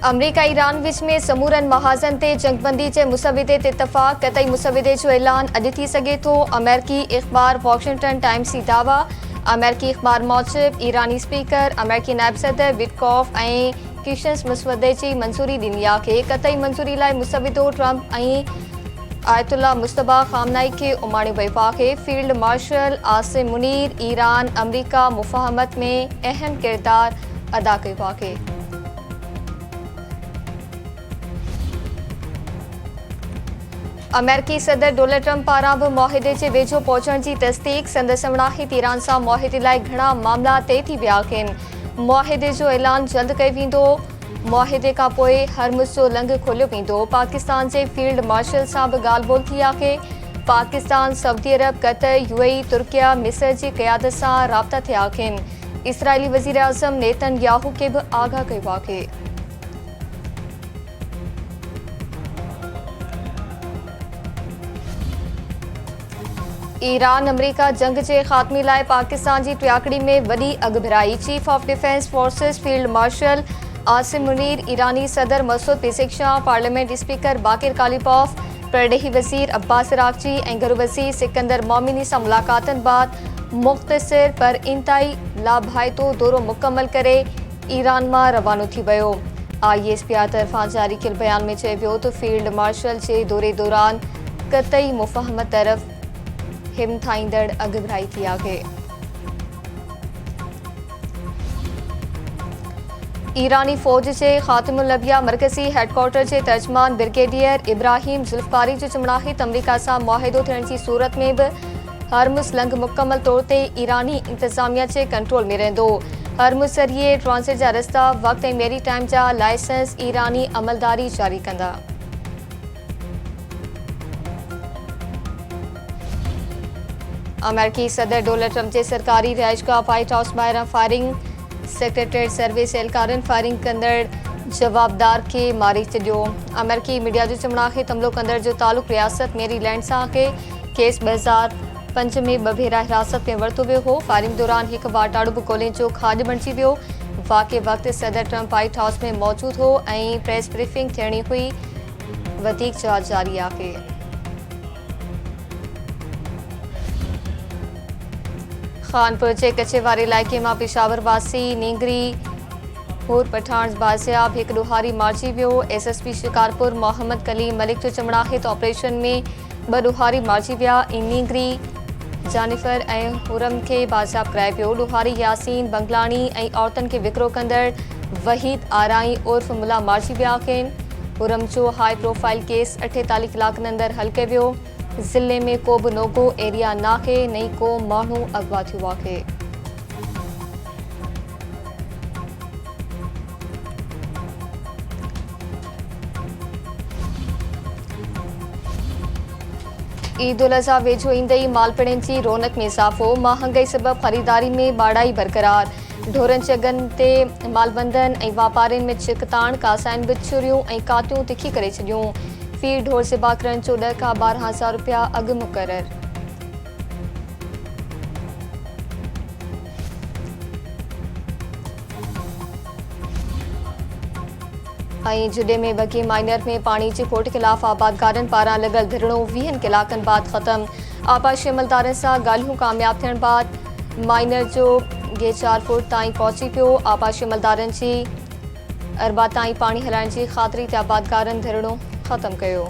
अमरीका Iran विच में समूरन महाज़न ते जंगबंदी जे मुसविदे ते इतफ़ाक़ कतई मुसविदे जो ऐलान अॼु थी सघे थो। अमेरिकी अख़बार वॉशिंगटन टाइम्स जी दावा। अमेरिकी अख़बार मूजिब ईरानी स्पीकर अमेरिकी नायब सदर विटकॉफ ऐं किशंस मुसवदे जी मंज़ूरी ॾिनी आहे। कतई मंज़ूरी लाइ मुसविदो ट्रंप ऐं आयतुल्ला मुश्तबा ख़ामनाई खे उमाणियो वियो आहे। Field marshal Asim Munir Iran America मुफ़ाहमत में अहम किरदारु अदा कयो आहे। अमेरिकी सदर डोनाल्ड ट्रंप पारां बि मुआहिदे जे वेझो पहुचण जी तस्दीक़। संदसि समणाहित ईरान सां मुआहिदे लाइ घणा मामला तइ थी विया आहिनि। मुआहिदे जो ऐलान जल्द कयो वेंदो। मुआहिदे खां पोइ हरमुज़ जो लंघ खोलियो वेंदो। पाकिस्तान जे फील्ड मार्शल सां बि ॻाल्हि ॿोल थी आहे। पाकिस्तान सऊदी अरब कतर यूएई तुर्किया मिस्र जी क़यादत सां राब्ता थिया आहिनि। इसराइली वज़ीर आज़म नेतन्याहू खे बि आगाह कयो आहे। ईरान अमरीका जंग जे ख़ात्मे लाइ पाकिस्तान जी टियाकड़ी में वॾी अॻुभिराई। Chief of defence forces field marshal Asim Munir ईरानी सदर Masoud Pezeshkian parliament speaker Bagher Qalibaf परॾेही वज़ीर अब्बास अराग़ची ऐं घरू वज़ीर सिकंदर मोमिनी सां मुलाक़ातनि बाद मुख़्तसिर पर इंतहाई लाभाइतो दौरो मुकमल करे ईरान मां रवानो थी वियो। ISPR तरफ़ां जारी कयल बयान में चयो वियो त फील्ड मार्शल जे दौरे दौरान कतई मुफ़ाहमत तरफ़ हिमथाईंदड़ अॻुभिराई थी आहे। ईरानी फ़ौज जे ख़ात्मुल लबिया मरकज़ी हेडक्वार्टर जे तर्जमान ब्रिगेडियर इब्राहिम ज़ुल्फ़ारी जो चवणु आहे त अमरीका सां मुआहिदो थियण जी सूरत में बि हरमुज़ लंघ मुकमल तौर ते ईरानी इंतज़ामिया जे कंट्रोल में रहंदो। हरमुज़ ज़रिए ट्रांसिट जा रस्ता वक़्त ऐं मेरी टाइम जा लाइसेंस ईरानी अमलदारी जारी कंदा। अमेरिकी सदर डोनाल्ड ट्रंप जे सरकारी रिहाइशगाह व्हाइट हाउस ॿाहिरां फायरिंग। सेक्रेटरीट सर्विस एहलकारनि फायरिंग कंदड़ जवाबदार खे मारे छॾियो। अमेरिकी मीडिया जो चवणु आहे त हमलो कंदड़ जो तालुक़ु रियासत मेरीलैंड सां आहे। केस 2005 में 2 भेरा हिरासत में वरितो वियो हो। फायरिंग दौरान हिकु वाटाड़ू बि गोलियुनि जो खाॼ बणिजी वियो। वाक़े वक़्तु सदर ट्रंप व्हाइट हाउस में मौजूदु हो ऐं प्रेस ब्रीफिंग थियणी हुई। वधीक जांच जारी आहे। खानपुर जे कचे वारे इलाइक़े मां पेशावर वासी नींगरी हुर पठान बाज़ियाब हिकु ॾोहारी मारिजी वियो। SSP शिकारपुर मोहम्मद कलीम मलिक जो चवणु आहे त ऑपरेशन में 2 ॾोहारी मारिजी विया। नींगरी जानिफर ऐं हुरम खे बाज़ियाब करायो वियो। ॾोहारी यासीन बंगलानी ऐं औरतुनि खे विकिरो कंदड़ वहीद आराई उर्फ़ मुला मारिजी विया आहिनि। हुरम जो हाई प्रोफाइल केस 48 कलाकनि अंदरि हल कयो वियो। ज़िले में को बि नोगो एरिया नाहे नई को माण्हू अगवा थियो आहे। ईद उल अज़हा वेझो ईंदे मालपड़नि जी रौनक में इज़ाफ़ो। महांगाई सबबि ख़रीदारी में बाड़ाई बरक़रार। ढोरनि चगनि ते मालबंदनि ऐं वापारियुनि में छिकताण। कासाइनि बि छुरियूं ऐं कातियूं तिखी करे छॾियूं। फी ढोर ज़िबा करण जो 10 खां 12,000 रुपया अघु मुक़रर। ऐं जुडे में वगी माइनर में पाणी जी खोट ख़िलाफ़ आबादगारनि पारां लॻल धरणो 20 कलाकनि बाद ख़तम। आबाशी अमलदारनि सां ॻाल्हियूं कामयाब थियण बाद माइनर जो गे 4 फुट ताईं पहुची पियो। आबाशी अमलदारनि जी अरबा ताईं पाणी हलाइण जी ख़ातिरी ते आबादगारनि धरणो ख़तम कयो।